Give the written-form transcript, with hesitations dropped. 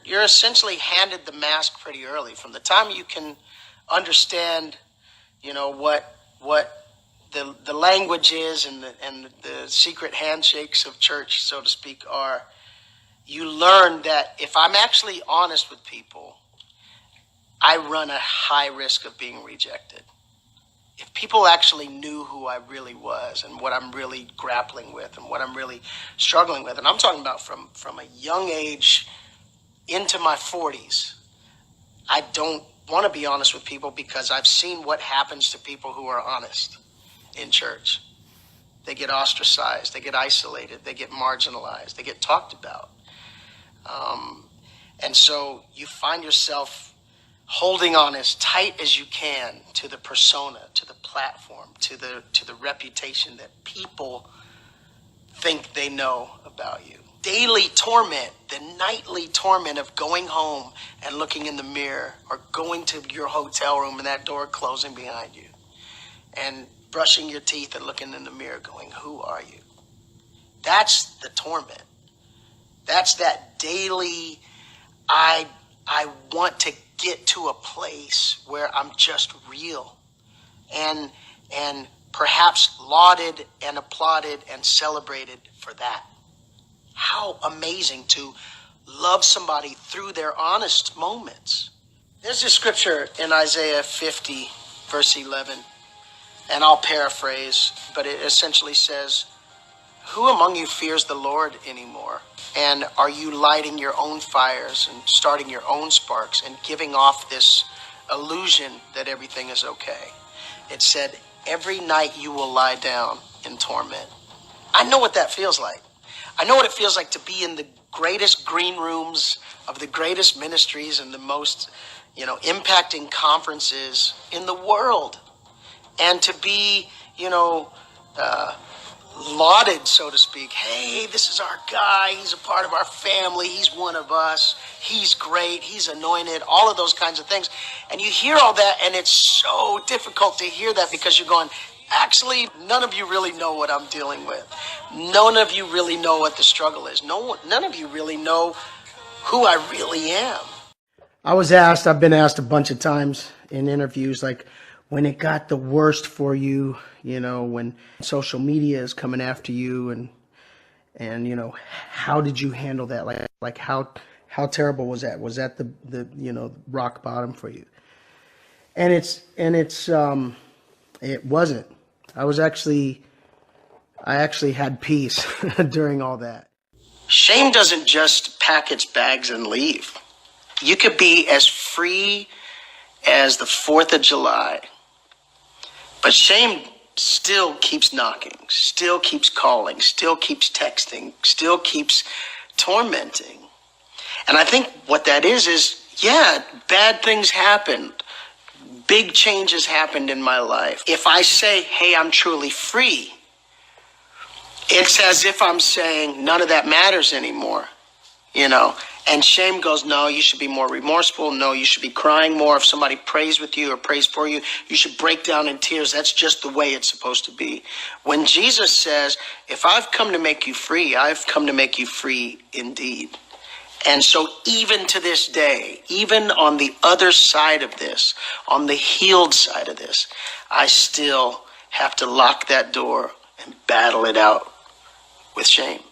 You're essentially handed the mask pretty early. From the time you can understand, what the language is and the secret handshakes of church, so to speak, are, you learn that if I'm actually honest with people, I run a high risk of being rejected. If people actually knew who I really was and what I'm really grappling with and what I'm really struggling with, and I'm talking about from a young age into my 40s, I don't want to be honest with people because I've seen what happens to people who are honest in church. They get ostracized, they get isolated, they get marginalized, they get talked about. And so you find yourself holding on as tight as you can to the persona, to the platform, to the reputation that people think they know about you. Daily torment, the nightly torment of going home and looking in the mirror, or going to your hotel room and that door closing behind you, and brushing your teeth and looking in the mirror going, who are you? That's the torment. That's that daily, I want to get to a place where I'm just real and perhaps lauded and applauded and celebrated for that. How amazing to love somebody through their honest moments. There's a scripture in Isaiah 50, verse 11, and I'll paraphrase, but it essentially says, who among you fears the Lord anymore? And are you lighting your own fires and starting your own sparks and giving off this illusion that everything is okay? It said, every night you will lie down in torment. I know what that feels like. I know what it feels like to be in the greatest green rooms of the greatest ministries and the most, impacting conferences in the world. And to be, lauded, so to speak. Hey, this is our guy. He's a part of our family. He's one of us. He's great. He's anointed. All of those kinds of things. And you hear all that, and it's so difficult to hear that because you're going, actually, none of you really know what I'm dealing with. None of you really know what the struggle is. None of you really know who I really am. I've been asked a bunch of times in interviews, like, when it got the worst for you, when social media is coming after you, and how did you handle that? Like how terrible was that? Was that the rock bottom for you? And it wasn't. I actually had peace during all that. Shame doesn't just pack its bags and leave. You could be as free as the 4th of July. But shame still keeps knocking, still keeps calling, still keeps texting, still keeps tormenting. And I think what that is, yeah, bad things happened. Big changes happened in my life. If I say, hey, I'm truly free, it's as if I'm saying none of that matters anymore, And shame goes, no, you should be more remorseful. No, you should be crying more. If somebody prays with you or prays for you, you should break down in tears. That's just the way it's supposed to be. When Jesus says, if I've come to make you free, I've come to make you free indeed. And so even to this day, even on the other side of this, on the healed side of this, I still have to lock that door and battle it out with shame.